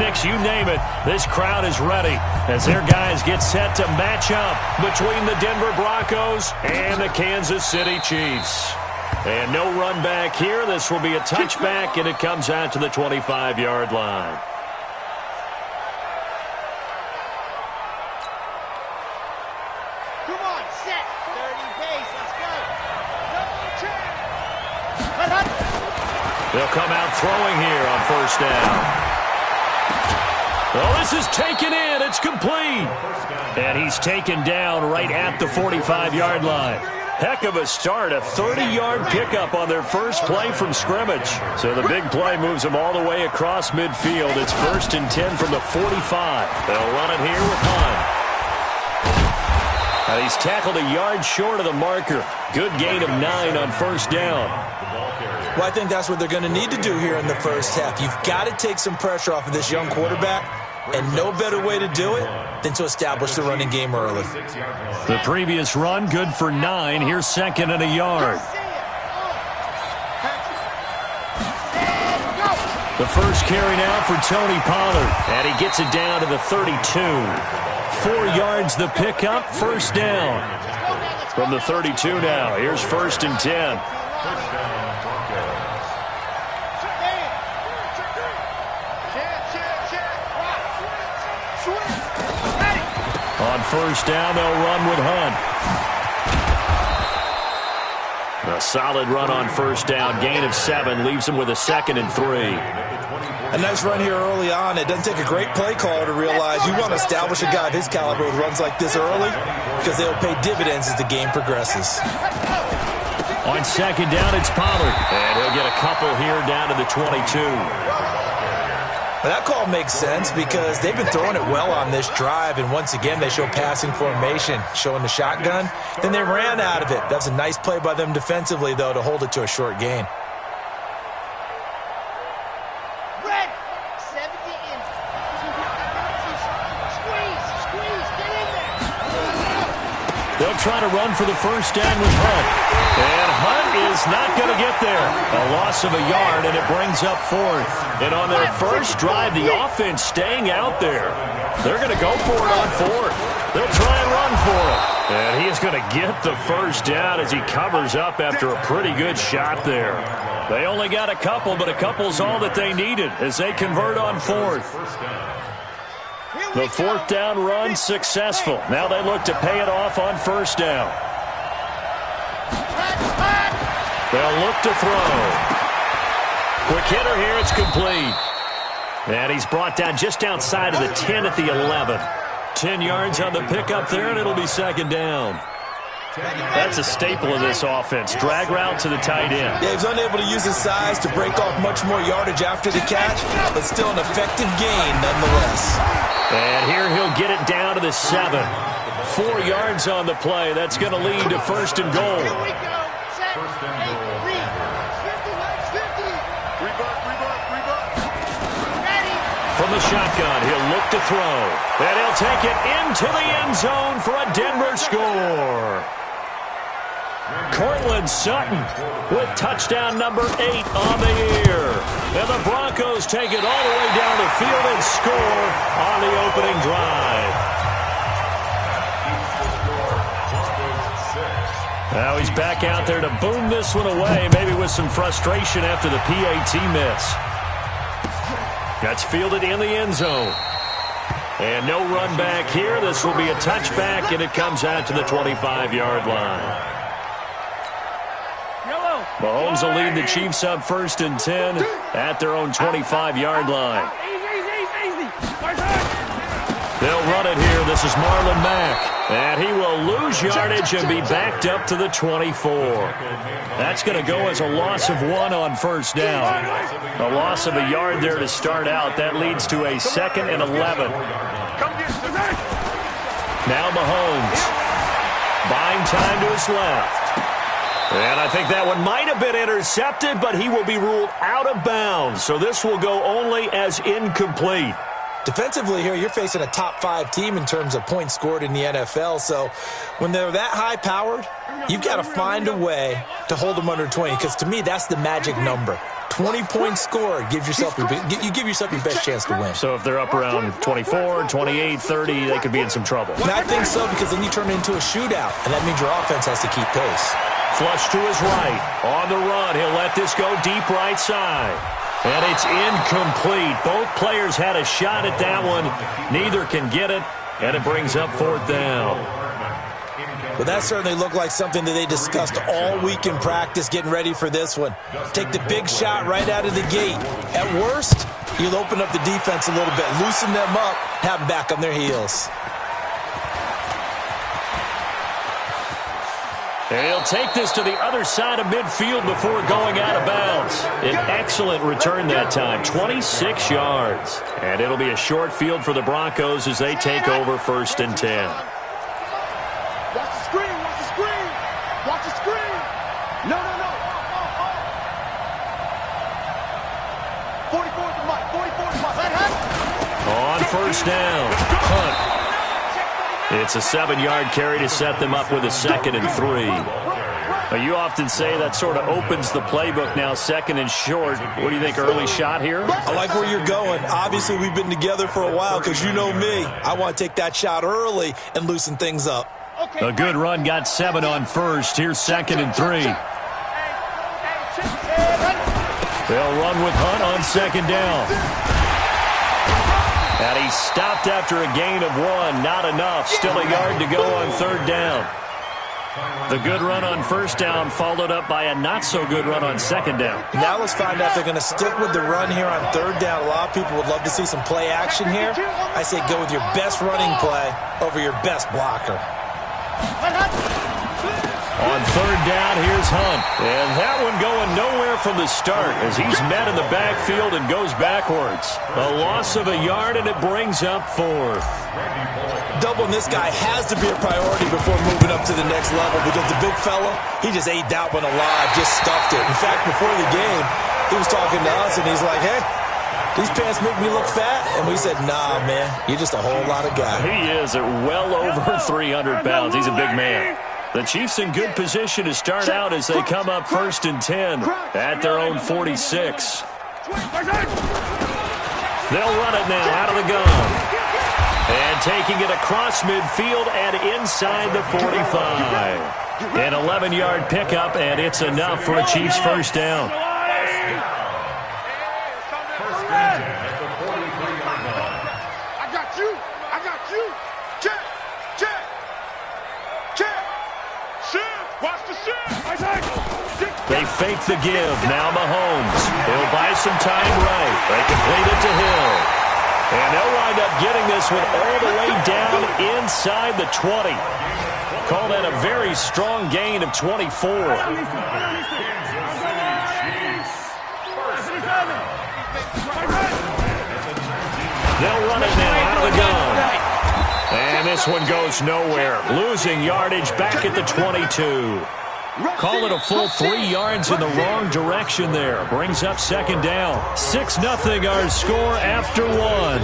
picnics, you name it. This crowd is ready as their guys get set to match up between the Denver Broncos and the Kansas City Chiefs. And no run back here. This will be a touchback, and it comes out to the 25-yard line. Come on, set. 30 pace. Let's go. They'll come out throwing here on first down. Well, this is taken in. It's complete. And he's taken down right at the 45-yard line. Heck of a start, a 30-yard pickup on their first play from scrimmage. So the big play moves them all the way across midfield. It's 1st and 10 from the 45. They'll run it here with Hunt. He's tackled a yard short of the marker. Good gain of 9 on first down. Well, I think that's what they're going to need to do here in the first half. You've got to take some pressure off of this young quarterback, and no better way to do it than to establish the running game early. The previous run, good for 9. Here's 2nd and a yard. The first carry now for Tony Pollard, and he gets it down to the 32. 4 yards the pickup, first down. From the 32 now, here's 1st and 10. On first down, they'll run with Hunt. A solid run on first down. Gain of 7 leaves him with a 2nd and 3. A nice run here early on. It doesn't take a great play caller to realize you want to establish a guy of his caliber with runs like this early because they'll pay dividends as the game progresses. On 2nd down, it's Pollard. And he'll get a couple here down to the 22. Well, that call makes sense because they've been throwing it well on this drive, and once again they show passing formation, showing the shotgun. Then they ran out of it. That's a nice play by them defensively, though, to hold it to a short gain. Red, 70 in. Squeeze, get in there. They'll try to run for the first down with Hunt. And Hunt is not going to get there. A loss of a yard, and it brings up 4th. And on their first drive, the offense staying out there. They're going to go for it on 4th. They'll try and run for it. And he is going to get the first down as he covers up after a pretty good shot there. They only got a couple, but a couple's all that they needed as they convert on 4th. The 4th down run successful. Now they look to pay it off on first down. They'll look to throw. Quick hitter here, it's complete. And he's brought down just outside of the 10 at the 11. 10 yards on the pickup there, and it'll be 2nd down. That's a staple of this offense. Drag route to the tight end. Yeah, he's unable to use his size to break off much more yardage after the catch, but still an effective gain nonetheless. And here he'll get it down to the 7. 4 yards on the play. That's going to lead to 1st and goal. Here we go. Set. Read. 50. Ready. From the shotgun, he'll look to throw. And he'll take it into the end zone for a Denver score. Cortland Sutton with touchdown number 8 on the year. And the Broncos take it all the way down the field and score on the opening drive. Now he's back out there to boom this one away, maybe with some frustration after the PAT miss. That's fielded in the end zone. And no run back here. This will be a touchback, and it comes out to the 25-yard line. Mahomes will lead the Chiefs up 1st and 10 at their own 25-yard line. They'll run it here. This is Marlon Mack. And he will lose yardage and be backed up to the 24. That's going to go as a loss of 1 on first down. A loss of a yard there to start out. That leads to a 2nd and 11. Now Mahomes. Buying time to his left. And I think that one might have been intercepted, but he will be ruled out of bounds. So this will go only as incomplete. Defensively here, you're facing a top 5 team in terms of points scored in the NFL. So when they're that high-powered, you've got to find a way to hold them under 20, because to me, that's the magic number. 20-point score gives yourself you give yourself your best chance to win. So if they're up around 24, 28, 30, they could be in some trouble. And I think so, because then you turn it into a shootout, and that means your offense has to keep pace. Flush to his right. On the run, he'll let this go deep right side. And it's incomplete. Both players had a shot at that one. Neither can get it, and it brings up 4th down. Well, that certainly looked like something that they discussed all week in practice getting ready for this one. Take the big shot right out of the gate. At worst, you'll open up the defense a little bit, loosen them up, have them back on their heels. He'll take this to the other side of midfield before going out of bounds. An excellent return that time, 26 yards. And it'll be a short field for the Broncos as they take over 1st and 10. Watch the screen, watch the screen. Watch the screen. No. 44 to Mike, 44 to Mike. Let Hunt. On 1st down, Hunt. It's a 7-yard carry to set them up with a 2nd and 3. Now, you often say that sort of opens the playbook now, 2nd and short. What do you think, early shot here? I like where you're going. Obviously, we've been together for a while because you know me. I want to take that shot early and loosen things up. A good run got 7 on 1st. Here's 2nd and 3. They'll run with Hunt on 2nd down. And he stopped after a gain of 1. Not enough. Still a yard to go on 3rd down. The good run on 1st down followed up by a not-so-good run on 2nd down. Now let's find out if they're going to stick with the run here on 3rd down. A lot of people would love to see some play action here. I say go with your best running play over your best blocker. On 3rd down, here's Hunt. And that one going nowhere from the start as he's met in the backfield and goes backwards. A loss of a yard, and it brings up 4th. Doubling this guy has to be a priority before moving up to the next level because the big fella, he just ate that one alive, just stuffed it. In fact, before the game, he was talking to us, and he's like, hey, these pants make me look fat? And we said, nah, man, you're just a whole lot of guy. He is at well over 300 pounds. He's a big man. The Chiefs in good position to start out as they come up 1st and 10 at their own 46. They'll run it now out of the gun. And taking it across midfield and inside the 45. An 11-yard pickup, and it's enough for a Chiefs 1st down. I got you. Check. Watch the shift. They fake the give. Now Mahomes. He'll buy some time right. They complete it to Hill. And they'll wind up getting this one all the way down inside the 20. Call that a very strong gain of 24. They'll run it now out of the gun. And this one goes nowhere. Losing yardage back at the 22. Call it a full 3 yards in the wrong direction there. Brings up 2nd down. 6-0 our score after 1.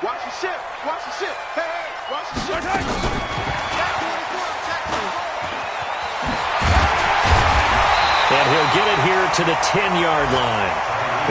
Watch the ship. Hey, watch the ship. And he'll get it here to the 10-yard line.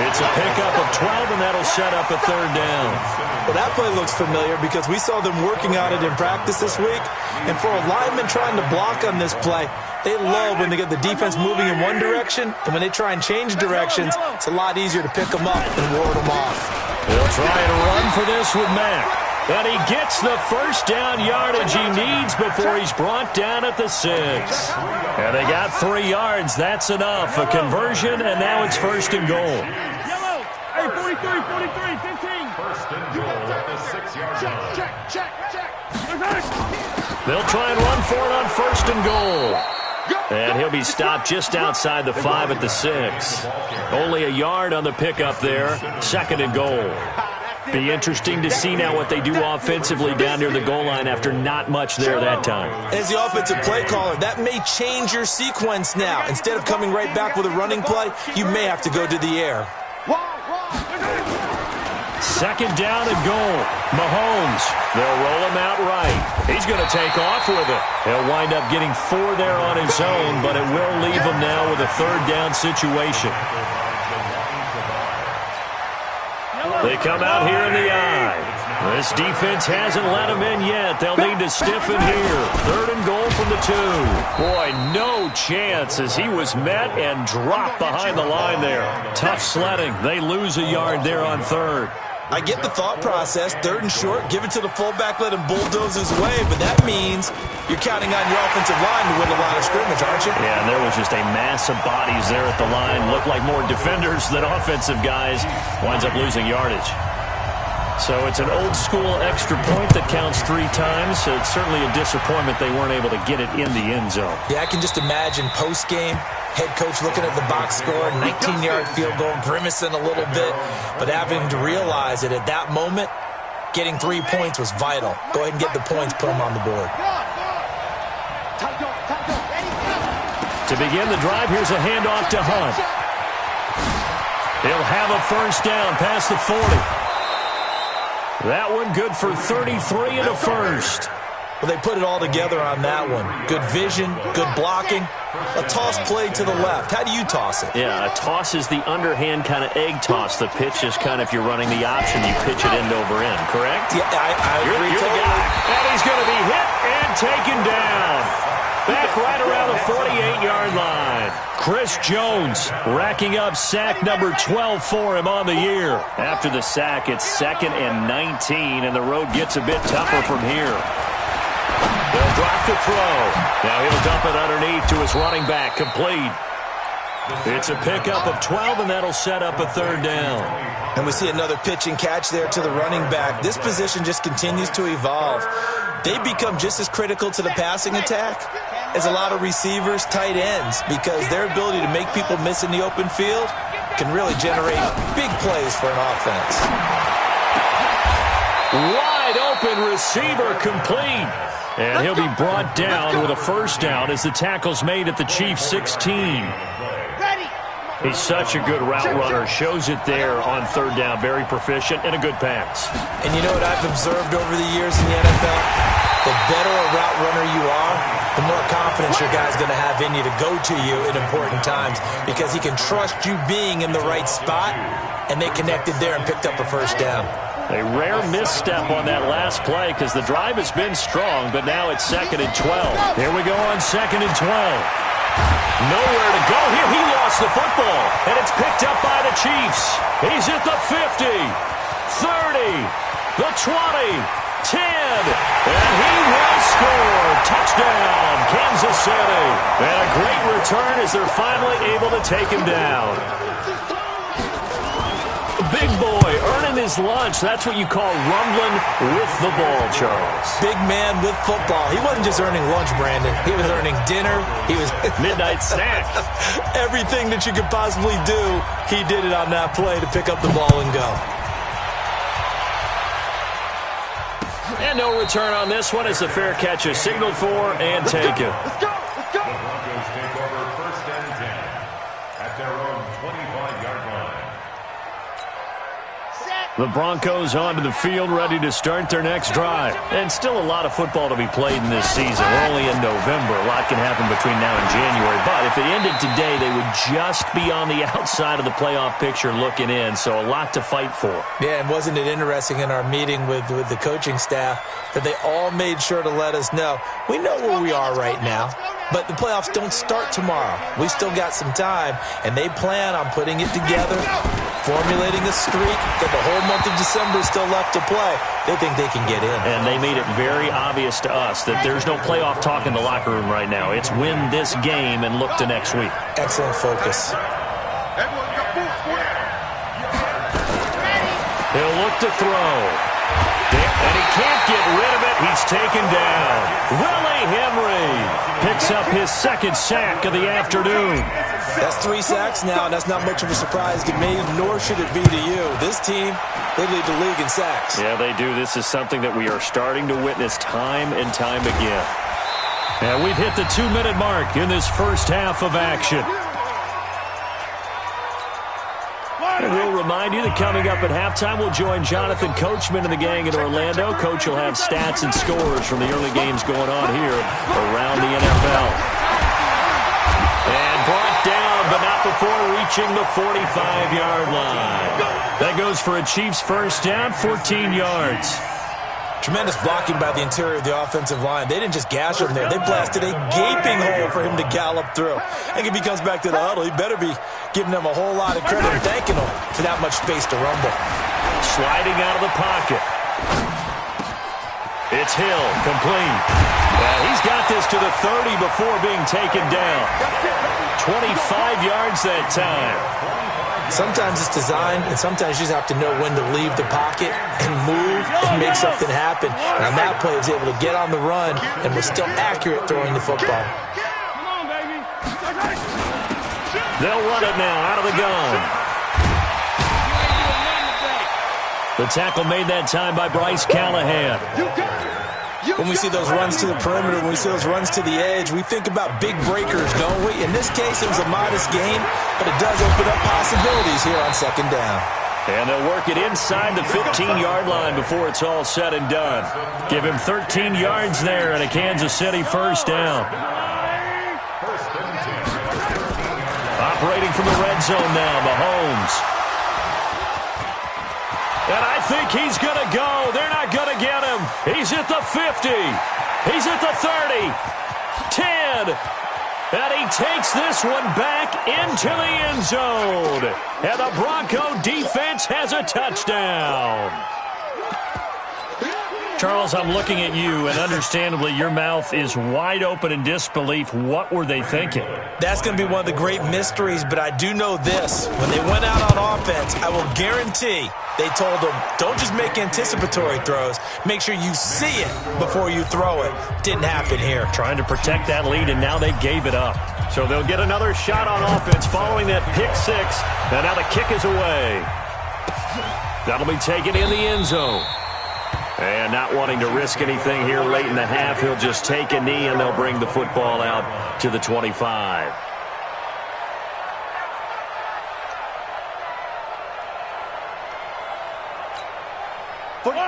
It's a pickup of 12, and that'll set up a 3rd down. Well, that play looks familiar because we saw them working on it in practice this week. And for a lineman trying to block on this play, they love when they get the defense moving in one direction. And when they try and change directions, it's a lot easier to pick them up and ward them off. He'll try and run for this with Mack. And he gets the 1st down yardage he needs before he's brought down at the 6. And they got 3 yards. That's enough. A conversion, and now it's 1st and goal. Yellow. Hey, 43, 15. 1st and goal at the 6-yard line. Check. They'll try and run for it on 1st and goal. And he'll be stopped just outside the 5 at the 6. Only a yard on the pickup there. 2nd and goal. Be interesting to see now what they do offensively down near the goal line after not much there that time. As the offensive play caller, that may change your sequence now. Instead of coming right back with a running play, you may have to go to the air. Second down and goal. Mahomes. They'll roll him out right. He's going to take off with it. He'll wind up getting 4 there on his own, but it will leave him now with a third down situation. They come out here in the eye. This defense hasn't let them in yet. They'll need to stiffen here. Third and goal from the 2. Boy, no chance as he was met and dropped behind the line there. Tough sledding. They lose a yard there on third. I get the thought process. Third and short, give it to the fullback, let him bulldoze his way. But that means you're counting on your offensive line to win a lot of scrimmage, aren't you? Yeah, and there was just a mass of bodies there at the line. Looked like more defenders than offensive guys. Winds up losing yardage. So it's an old-school extra point that counts 3 times. So it's certainly a disappointment they weren't able to get it in the end zone. Yeah, I can just imagine post-game, head coach looking at the box score, 19-yard field goal, grimacing a little bit, but having to realize that at that moment, getting 3 points was vital. Go ahead and get the points, put them on the board. To begin the drive, here's a handoff to Hunt. He'll have a first down past the 40. That one good for 33 and a first. Well, they put it all together on that one. Good vision, good blocking. A toss play to the left. How do you toss it? Yeah, a toss is the underhand kind of egg toss. The pitch is kind of, if you're running the option, you pitch it end over end, correct? Yeah, I agree. You're the guy. And he's going to be hit and taken down. Back right around the 48-yard line. Chris Jones racking up sack number 12 for him on the year. After the sack, it's 2nd and 19, and the road gets a bit tougher from here. They'll drop the throw. Now he'll dump it underneath to his running back, complete. It's a pickup of 12, and that'll set up a third down. And we see another pitch and catch there to the running back. This position just continues to evolve. They become just as critical to the passing attack as a lot of receivers, tight ends, because their ability to make people miss in the open field can really generate big plays for an offense. Wide open receiver, complete. And he'll be brought down with a first down as the tackle's made at the Chiefs' 16. He's such a good route runner. Shows it there on third down. Very proficient and a good pass. And you know what I've observed over the years in the NFL? The better a route runner you are, the more confidence your guy's going to have in you to go to you in important times because he can trust you being in the right spot, and they connected there and picked up a first down. A rare misstep on that last play because the drive has been strong, but now it's 2nd and 12. Here we go on 2nd and 12. Nowhere to go here. He lost the football, and it's picked up by the Chiefs. He's at the 50, 30, the 20, 10, and he will score. Touchdown, Kansas City. And a great return as they're finally able to take him down. Big boy earning his lunch. That's what you call rumbling with the ball, Charles. Big man with football. He wasn't just earning lunch, Brandon. He was earning dinner. He was midnight snack. Everything that you could possibly do, he did it on that play to pick up the ball and go. And no return on this one as the fair catch is signaled for and taken. Let's go. The Broncos take over 1st and 10 at their own 25-yard line. The Broncos onto the field, ready to start their next drive. And still a lot of football to be played in this season. We're only in November. A lot can happen between now and January. But if it ended today, they would just be on the outside of the playoff picture looking in. So a lot to fight for. Yeah, and wasn't it interesting in our meeting with the coaching staff that they all made sure to let us know, we know where we are right now, but the playoffs don't start tomorrow. We still got some time, and they plan on putting it together, formulating a streak, that the whole month of December is still left to play. They think they can get in. And they made it very obvious to us that there's no playoff talk in the locker room right now. It's win this game and look to next week. Excellent focus. He'll look to throw. And he can't get rid of it. He's taken down. Willie Henry picks up his second sack of the afternoon. That's 3 sacks now, and that's not much of a surprise to me, nor should it be to you. This team, they lead the league in sacks. Yeah, they do. This is something that we are starting to witness time and time again. And we've hit the 2-minute mark in this first half of action. And we'll remind you that coming up at halftime, we'll join Jonathan Coachman and the gang in Orlando. Coach will have stats and scores from the early games going on here around the NFL. And brought down, but not before reaching the 45-yard line. That goes for a Chiefs first down, 14 yards. Tremendous blocking by the interior of the offensive line. They didn't just gash him there. They blasted a gaping hole for him to gallop through. And if he comes back to the huddle, he better be giving them a whole lot of credit and thanking them for that much space to rumble. Sliding out of the pocket. It's Hill, complete. He's got this to the 30 before being taken down. 25 yards that time. Sometimes it's designed, and sometimes you just have to know when to leave the pocket and move and make something happen. And on that play, he was able to get on the run and was still accurate throwing the football. Come on, baby. They'll run it now out of the gun. The tackle made that time by Bryce Callahan. When we see those runs to the perimeter, when we see those runs to the edge, we think about big breakers, don't we? In this case, it was a modest gain, but it does open up possibilities here on second down. And they'll work it inside the 15-yard line before it's all said and done. Give him 13 yards there and a Kansas City first down. Operating from the red zone now, Mahomes. And I think he's going to go. They're not going to get him. He's at the 50. He's at the 30. 10. And he takes this one back into the end zone. And the Bronco defense has a touchdown. Charles, I'm looking at you, and understandably, your mouth is wide open in disbelief. What were they thinking? That's going to be one of the great mysteries, but I do know this. When they went out on offense, I will guarantee they told them, don't just make anticipatory throws. Make sure you see it before you throw it. Didn't happen here. Trying to protect that lead, and now they gave it up. So they'll get another shot on offense following that pick six. And now the kick is away. That'll be taken in the end zone. And not wanting to risk anything here late in the half, he'll just take a knee, and they'll bring the football out to the 25.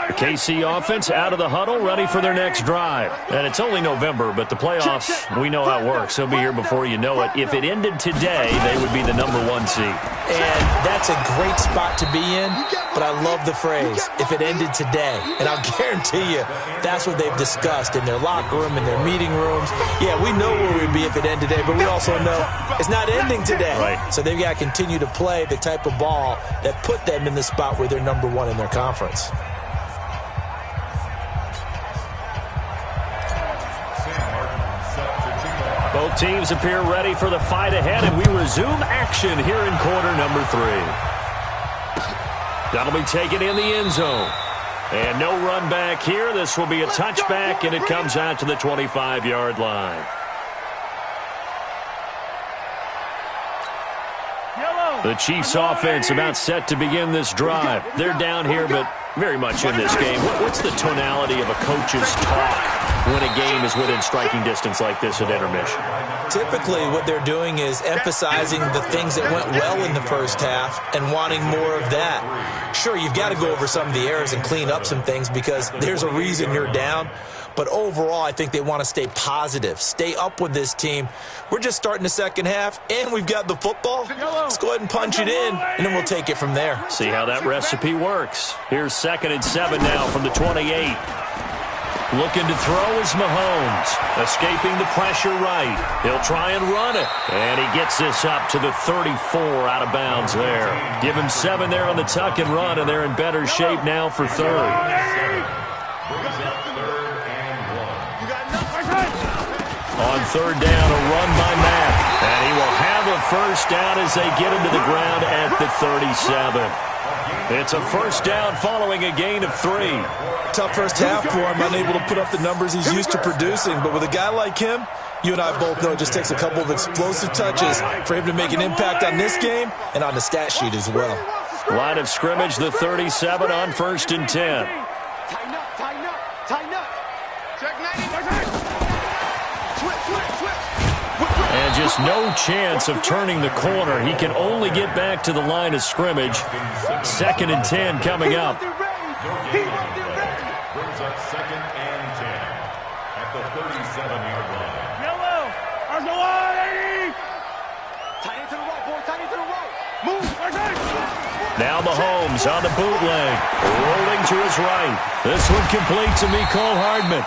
The KC offense out of the huddle, ready for their next drive. And it's only November, but the playoffs, we know how it works. They'll be here before you know it. If it ended today, they would be the #1 seed. And that's a great spot to be in, but I love the phrase, if it ended today. And I'll guarantee you, that's what they've discussed in their locker room, in their meeting rooms. Yeah, we know where we'd be if it ended today, but we also know it's not ending today. Right. So they've got to continue to play the type of ball that put them in the spot where they're #1 in their conference. Both teams appear ready for the fight ahead, and we resume action here in quarter number 3. That'll be taken in the end zone. And no run back here. This will be a touchback, and it comes out to the 25-yard line. The Chiefs offense about set to begin this drive. They're down here, but very much in this game. What's the tonality of a coach's talk when a game is within striking distance like this at intermission? Typically, what they're doing is emphasizing the things that went well in the first half and wanting more of that. Sure, you've got to go over some of the errors and clean up some things because there's a reason you're down. But overall, I think they want to stay positive, stay up with this team. We're just starting the second half, and we've got the football. Let's go ahead and punch it in, and then we'll take it from there. See how that recipe works. Here's 2nd and 7 now from the 28. Looking to throw is Mahomes. Escaping the pressure right. He'll try and run it. And he gets this up to the 34 out of bounds there. Give him 7 there on the tuck and run, and they're in better shape now for 3rd. On 3rd down, a run by Matt. And he will have a first down as they get him to the ground at the 37. It's a first down following a gain of 3. Tough first half for him, unable to put up the numbers he's used to producing. But with a guy like him, you and I both know it just takes a couple of explosive touches for him to make an impact on this game and on the stat sheet as well. Line of scrimmage, the 37 on 1st and 10. Tighten up, tighten up, tighten up. Check 90. And just no chance of turning the corner. He can only get back to the line of scrimmage. 2nd and 10 coming up. Brings up 2nd and 10 at the 37-yard line. Yellow. Let's go on, 80. Tight into the right, boy. Tight into the right. Move. Now Mahomes on the bootleg. Rolling to his right. This one complete to Mecole Hardman.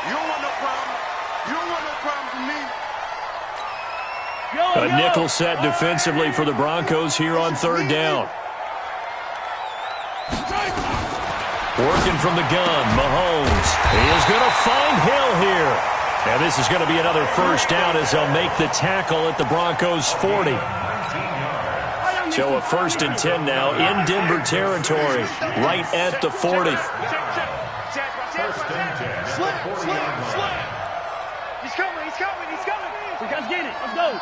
You don't want no problem. You don't want no problem from me. A nickel set defensively for the Broncos here on 3rd down. Working from the gun, Mahomes. He is going to find Hill here. And this is going to be another first down as they'll make the tackle at the Broncos' 40. So a 1st and 10 now in Denver territory, right at the 40. He's coming. We got to get it. Let's go.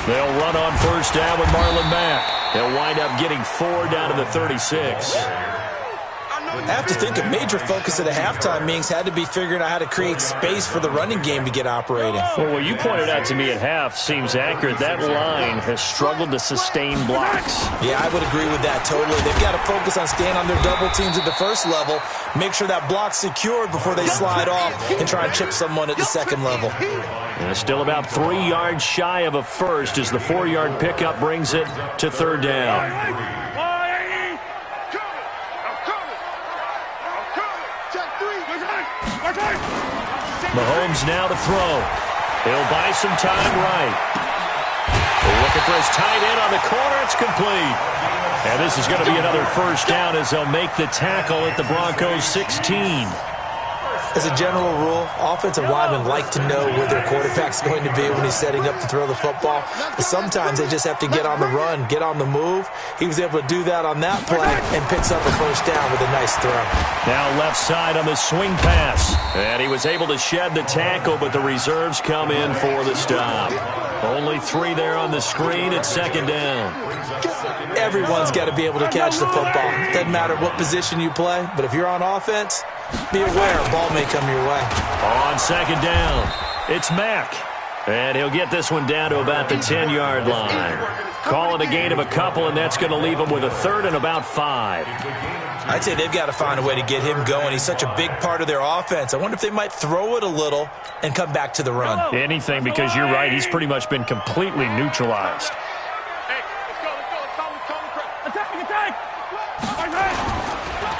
They'll run on 1st down with Marlon Mack. They'll wind up getting 4 down to the 36. I have to think a major focus of the halftime meetings had to be figuring out how to create space for the running game to get operating. Well, what you pointed out to me at half seems accurate. That line has struggled to sustain blocks. Yeah, I would agree with that totally. They've got to focus on staying on their double teams at the first level, make sure that block's secured before they slide off and try and chip someone at the second level. And still about 3 yards shy of a first as the 4-yard pickup brings it to 3rd down. Mahomes now to throw. He'll buy some time right. Looking for his tight end on the corner. It's complete. And this is going to be another first down as they'll make the tackle at the Broncos' 16. As a general rule, offensive linemen like to know where their quarterback's going to be when he's setting up to throw the football. But sometimes they just have to get on the run, get on the move. He was able to do that on that play and picks up a first down with a nice throw. Now left side on the swing pass. And he was able to shed the tackle, but the reserves come in for the stop. Only 3 there on the screen at 2nd down. Everyone's got to be able to catch the football. Doesn't matter what position you play, but if you're on offense, be aware a ball may come your way. On 2nd down, it's Mack. And he'll get this one down to about the 10-yard line. Call it a gain of a couple, and that's going to leave him with a 3rd and about 5. I'd say they've got to find a way to get him going. He's such a big part of their offense. I wonder if they might throw it a little and come back to the run. Anything, because you're right. He's pretty much been completely neutralized.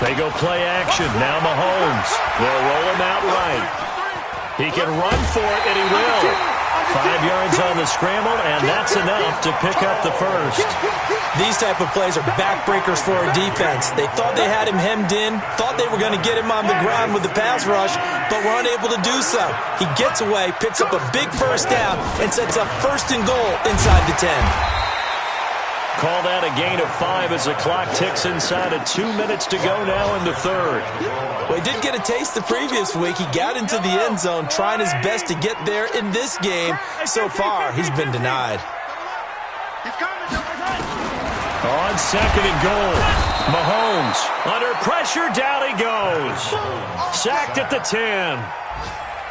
They go play action. Now Mahomes. They'll roll him out right. He can run for it, and he will. 5 yards on the scramble, and that's enough to pick up the first. These type of plays are backbreakers for our defense. They thought they had him hemmed in, thought they were going to get him on the ground with the pass rush, but were unable to do so. He gets away, picks up a big first down, and sets up 1st and goal inside the 10. Call that a gain of 5 as the clock ticks inside of 2 minutes to go now in the 3rd. Well, he did get a taste the previous week. He got into the end zone, trying his best to get there in this game. So far, he's been denied. On 2nd and goal, Mahomes under pressure, down he goes. Sacked at the 10.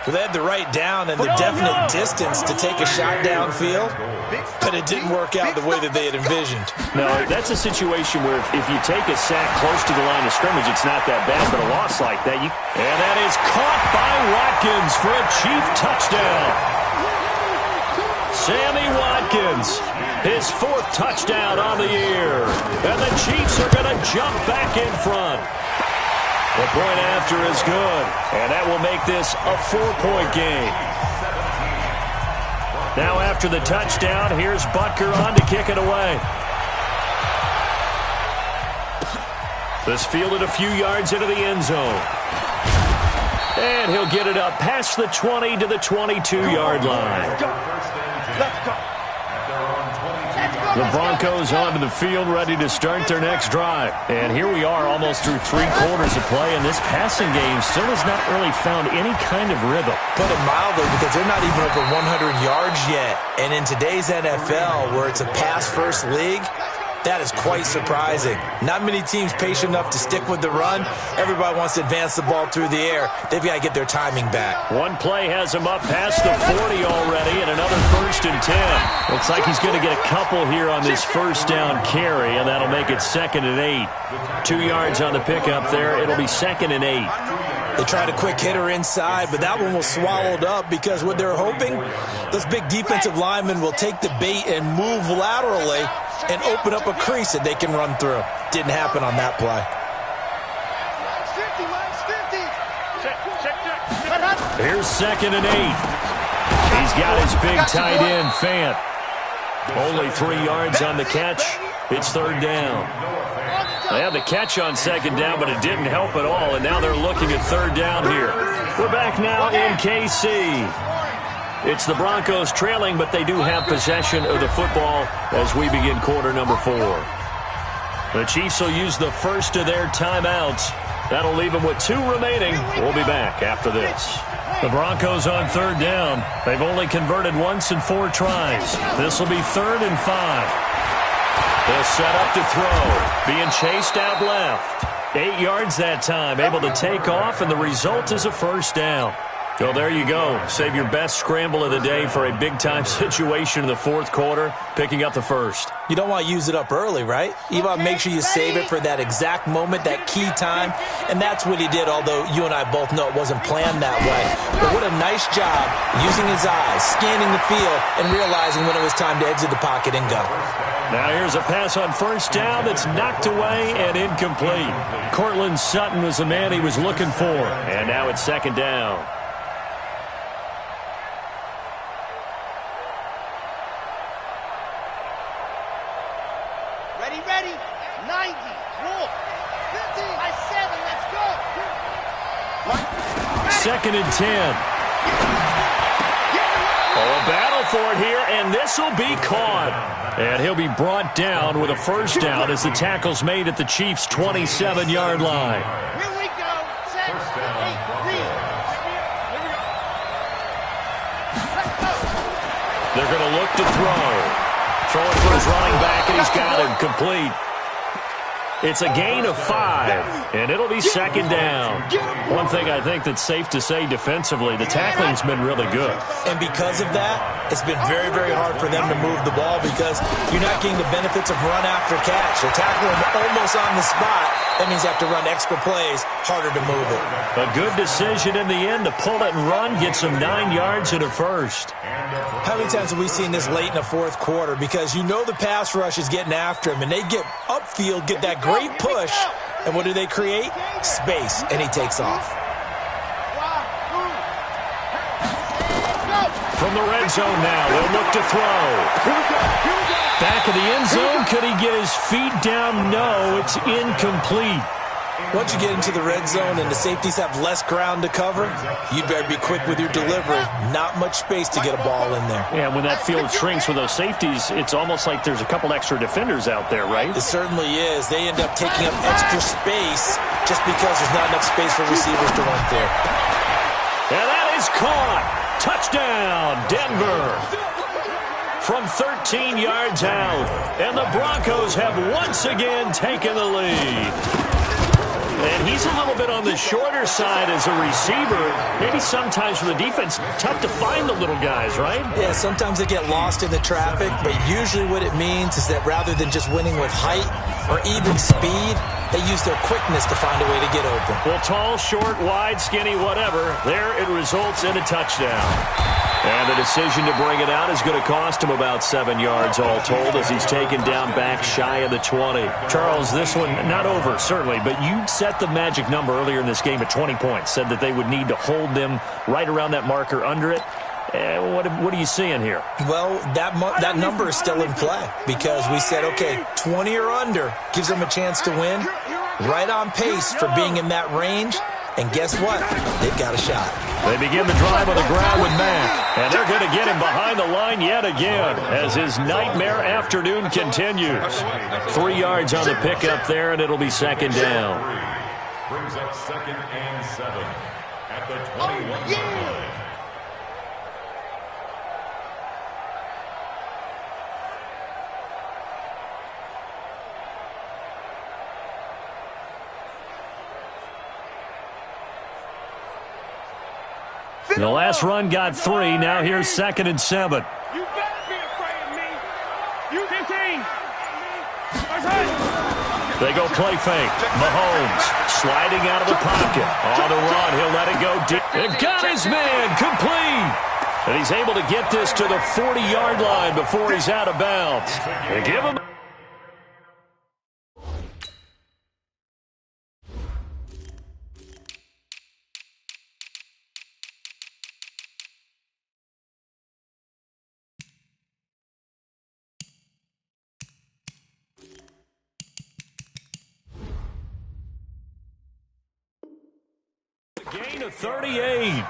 Well, they had the right down and the definite distance to take a shot downfield, but it didn't work out the way that they had envisioned. No, that's a situation where if you take a sack close to the line of scrimmage, it's not that bad, but a loss like that, and that is caught by Watkins for a Chief touchdown. Sammy Watkins, his 4th touchdown on the year, and the Chiefs are going to jump back in front. The point after is good, and that will make this a 4-point game. Now after the touchdown, here's Butker on to kick it away. This fielded a few yards into the end zone. And he'll get it up past the 20 to the 22-yard line. Let's go. The Broncos onto the field, ready to start their next drive. And here we are, almost through 3 quarters of play, and this passing game still has not really found any kind of rhythm. Put it mildly, because they're not even over 100 yards yet. And in today's NFL, where it's a pass-first league, that is quite surprising. Not many teams patient enough to stick with the run. Everybody wants to advance the ball through the air. They've got to get their timing back. One play has him up past the 40 already, and another 1st and 10. Looks like he's going to get a couple here on this first down carry, and that'll make it 2nd and 8. 2 yards on the pickup there. It'll be 2nd and 8. They tried a quick hitter inside, but that one was swallowed up because what they're hoping, those big defensive linemen will take the bait and move laterally and open up a crease that they can run through. Didn't happen on that play. Here's 2nd and 8. He's got his big tight end, Fant. Only 3 yards on the catch. It's 3rd down. They had the catch on 2nd down, but it didn't help at all, and now they're looking at 3rd down here. We're back now in KC. It's the Broncos trailing, but they do have possession of the football as we begin quarter number 4. The Chiefs will use the first of their timeouts. That'll leave them with 2 remaining. We'll be back after this. The Broncos on 3rd down. They've only converted once in 4 tries. This will be 3rd and 5. They'll set up to throw. Being chased out left. 8 yards that time. Able to take off, and the result is a 1st down. So there you go. Save your best scramble of the day for a big-time situation in the 4th quarter, picking up the 1st. You don't want to use it up early, right? You want to make sure you save it for that exact moment, that key time, and that's what he did, although you and I both know it wasn't planned that way. But what a nice job using his eyes, scanning the field, and realizing when it was time to exit the pocket and go. Now here's a pass on 1st down that's knocked away and incomplete. Cortland Sutton was the man he was looking for, and now it's 2nd down. Ready, 90, roll, 50, 7, let's go. 2nd and 10. Oh, a battle for it here, and this will be caught. And he'll be brought down with a 1st down as the tackle's made at the Chiefs' 27-yard line. Here we go, 7, 8, read. Let's go. They're going to look to throw. Throwing for his running back, and he's got him complete. It's a gain of 5, and it'll be 2nd down. One thing I think that's safe to say defensively, the tackling's been really good. And because of that, it's been very, very hard for them to move the ball because you're not getting the benefits of run after catch. They're tackling almost on the spot. That means you have to run extra plays, harder to move it. A good decision in the end to pull it and run, get some 9 yards and a 1st. How many times have we seen this late in the 4th quarter? Because you know the pass rush is getting after him, and they get upfield, get that great push, and what do they create? Space, and he takes off. From the red zone now, they'll look to throw. Back of the end zone, could he get his feet down? No, it's incomplete. Once you get into the red zone and the safeties have less ground to cover, you'd better be quick with your delivery. Not much space to get a ball in there. Yeah, when that field shrinks with those safeties, it's almost like there's a couple extra defenders out there, right? It certainly is. They end up taking up extra space just because there's not enough space for receivers to run through. And that is caught. Touchdown, Denver. From 13 yards out. And the Broncos have once again taken the lead. And he's a little bit on the shorter side as a receiver. Maybe sometimes for the defense, tough to find the little guys, right? Yeah, sometimes they get lost in the traffic, but usually what it means is that rather than just winning with height or even speed, they use their quickness to find a way to get open. Well, tall, short, wide, skinny, whatever, there it results in a touchdown. And the decision to bring it out is going to cost him about 7 yards all told as he's taken down back shy of the 20. Charles, this one not over, certainly, but you set the magic number earlier in this game at 20 points, said that they would need to hold them right around that marker under it. What are you seeing here? Well, that number is still in play because we said, okay, 20 or under gives them a chance to win. Right on pace for being in that range. And guess what? They've got a shot. They begin the drive on the ground with Mack. And they're going to get him behind the line yet again as his nightmare afternoon continues. 3 yards on the pickup there, and it'll be second down. Brings up 2nd and 7 at the 21-yard line. The last run got 3. Now here's 2nd and 7. You better be afraid of me. You 15. They go play fake. Mahomes sliding out of the pocket. On the run, he'll let it go deep. And got his man complete. And he's able to get this to the 40-yard line before he's out of bounds. They give him. Gain of 38.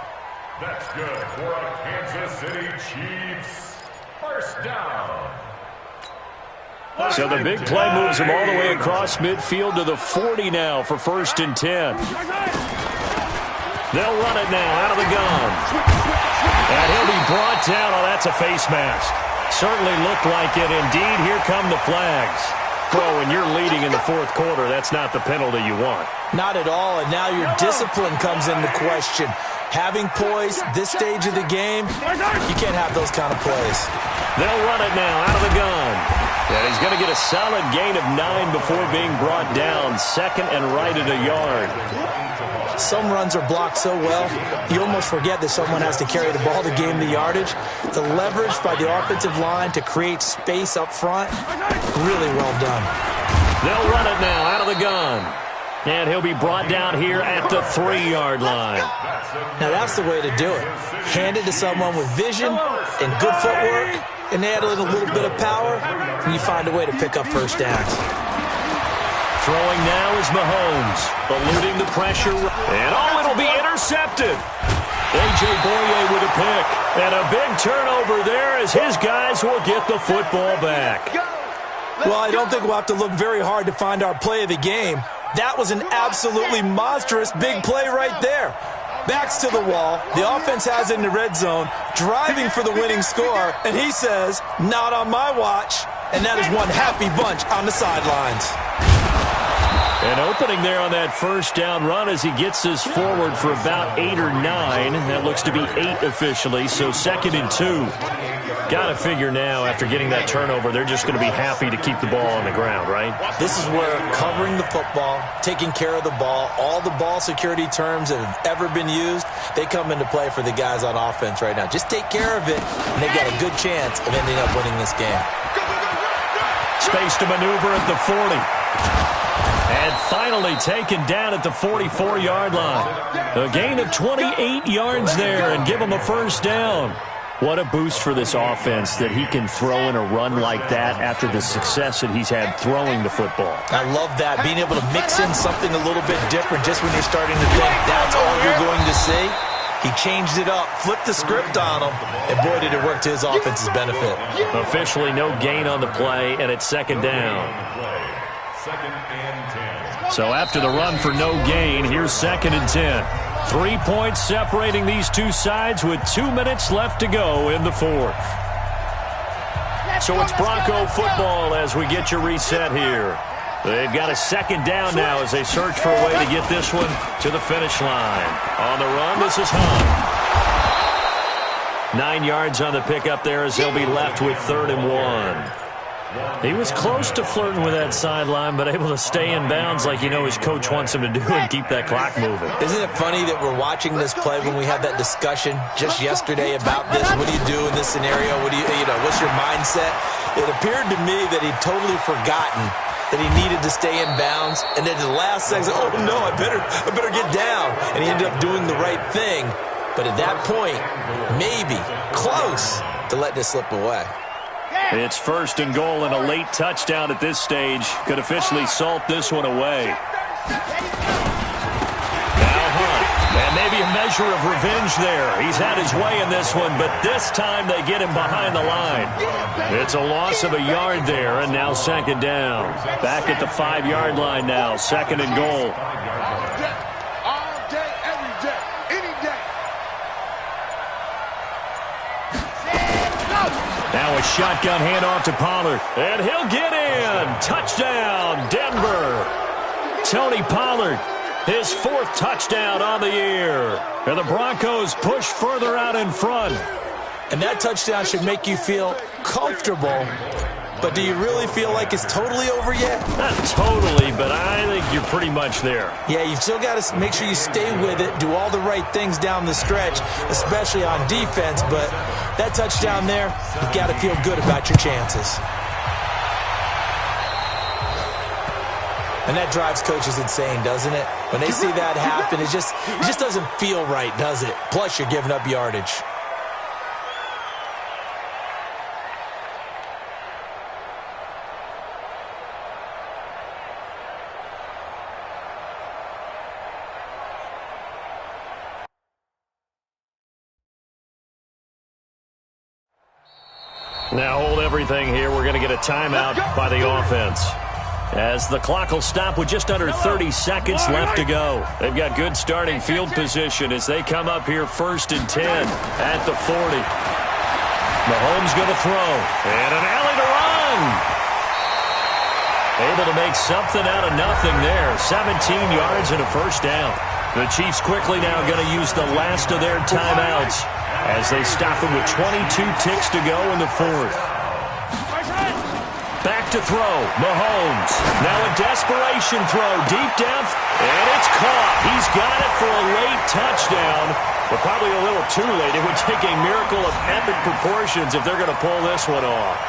That's good for a Kansas City Chiefs. First down. So the big play moves him all the way across midfield to the 40 now for 1st and 10. They'll run it now out of the gun. And he'll be brought down. Oh, that's a face mask. Certainly looked like it. Indeed, here come the flags. Well, when you're leading in the 4th quarter, that's not the penalty you want. Not at all, and now your discipline comes into question. Having poise this stage of the game, you can't have those kind of plays. They'll run it now out of the gun. And he's going to get a solid gain of 9 before being brought down. 2nd and right at a yard. Some runs are blocked so well, you almost forget that someone has to carry the ball to gain the yardage. The leverage by the offensive line to create space up front, really well done. They'll run it now out of the gun. And he'll be brought down here at the 3-yard line. Now that's the way to do it. Hand it to someone with vision and good footwork, and add in a little bit of power, and you find a way to pick up first downs. Throwing now is Mahomes, eluding the pressure. And it'll be intercepted. A.J. Boye with a pick. And a big turnover there as his guys will get the football back. Well, I don't think we'll have to look very hard to find our play of the game. That was an absolutely monstrous big play right there. Backs to the wall. The offense has it in the red zone, driving for the winning score. And he says, not on my watch. And that is one happy bunch on the sidelines. An opening there on that first down run as he gets this forward for about 8 or 9. That looks to be 8 officially, so 2nd and 2. Got to figure now, after getting that turnover, they're just going to be happy to keep the ball on the ground, right? This is where covering the football, taking care of the ball, all the ball security terms that have ever been used, they come into play for the guys on offense right now. Just take care of it, and they've got a good chance of ending up winning this game. Space to maneuver at the 40. And finally taken down at the 44-yard line. A gain of 28 yards there and give him a first down. What a boost for this offense that he can throw in a run like that after the success that he's had throwing the football. I love that, being able to mix in something a little bit different just when you're starting to think that's all you're going to see. He changed it up, flipped the script on him, and boy, did it work to his offense's benefit. Officially no gain on the play, and it's 2nd down. 2nd and 10. So after the run for no gain, here's 2nd and 10. 3 points separating these two sides with 2 minutes left to go in the 4th. So it's Bronco football as we get your reset here. They've got a 2nd down now as they search for a way to get this one to the finish line. On the run, this is Hunt. 9 yards on the pickup there as they'll be left with 3rd and 1. He was close to flirting with that sideline, but able to stay in bounds like you know his coach wants him to do and keep that clock moving. Isn't it funny that we're watching this play when we had that discussion just yesterday about this? What do you do in this scenario? What's your mindset? It appeared to me that he'd totally forgotten that he needed to stay in bounds, and then at the last second, oh no, I better get down. And he ended up doing the right thing. But at that point, maybe close to let this slip away. It's 1st and goal, and a late touchdown at this stage could officially salt this one away. Now Hunt And maybe a measure of revenge there. He's had his way in this one, but this time they get him behind the line. It's a loss of a yard there, and now second down. Back at the 5-yard line now, second and goal. All day, every day, any day. Now a shotgun handoff to Pollard, and he'll get in. Touchdown, Denver. Tony Pollard, his 4th touchdown on the year. And the Broncos push further out in front. And that touchdown should make you feel comfortable. But do you really feel like it's totally over yet? Not totally, but I think you're pretty much there. Yeah, you've still got to make sure you stay with it, do all the right things down the stretch, especially on defense. But that touchdown there, you've got to feel good about your chances. And that drives coaches insane, doesn't it? When they see that happen, it just doesn't feel right, does it? Plus, you're giving up yardage. Now hold everything here. We're going to get a timeout by the offense, as the clock will stop with just under 30 seconds left to go. They've got good starting field position as they come up here 1st and 10 at the 40. Mahomes going to throw, and an alley to run. Able to make something out of nothing there. 17 yards and a first down. The Chiefs quickly now going to use the last of their timeouts as they stop them with 22 ticks to go in the 4th. Back to throw, Mahomes. Now a desperation throw, deep depth, and it's caught. He's got it for a late touchdown, but probably a little too late. It would take a miracle of epic proportions if they're going to pull this one off.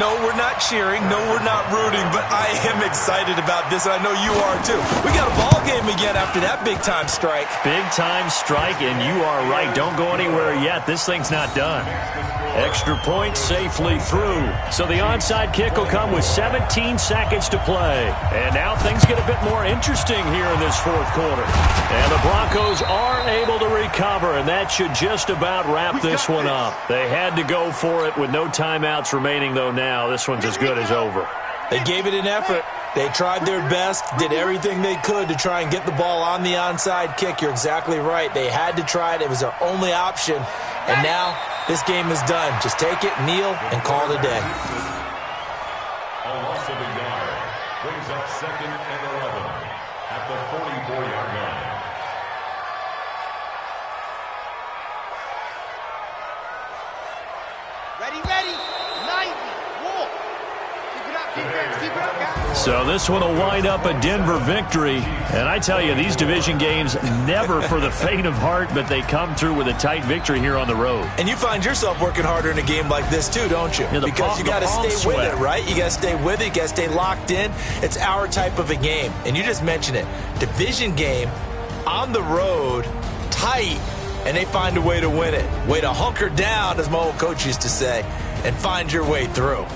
No, we're not cheering. No, we're not rooting, but I am excited about this, and I know you are too. We got a ball game again after that big-time strike. Big-time strike, and you are right. Don't go anywhere yet. This thing's not done. Extra point safely through. So the onside kick will come with 17 seconds to play. And now things get a bit more interesting here in this 4th quarter. And the Broncos are able to recover, and that should just about wrap this one up. They had to go for it with no timeouts remaining, though. Now this one's as good as over. They gave it an effort. They tried their best, did everything they could to try and get the ball on the onside kick. You're exactly right. They had to try it. It was their only option. And now this game is done. Just take it, kneel, and call it a day. A loss of a yard brings up 2nd and 11 at the 44-yard line. Ready. 90. Walk. Keep it up, defense. Keep it up, guys. So this one will wind up a Denver victory. And I tell you, these division games, never for the faint of heart, but they come through with a tight victory here on the road. And you find yourself working harder in a game like this too, don't you? Yeah, because you got to stay with it, right? You got to stay with it. You got to stay locked in. It's our type of a game. And you just mentioned it. Division game, on the road, tight, and they find a way to win it. Way to hunker down, as my old coach used to say, and find your way through.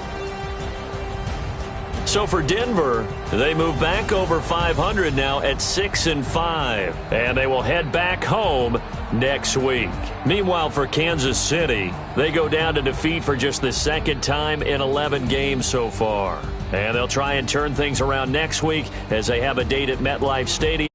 So for Denver, they move back over 500 now at 6-5, and they will head back home next week. Meanwhile, for Kansas City, they go down to defeat for just the 2nd time in 11 games so far. And they'll try and turn things around next week as they have a date at MetLife Stadium.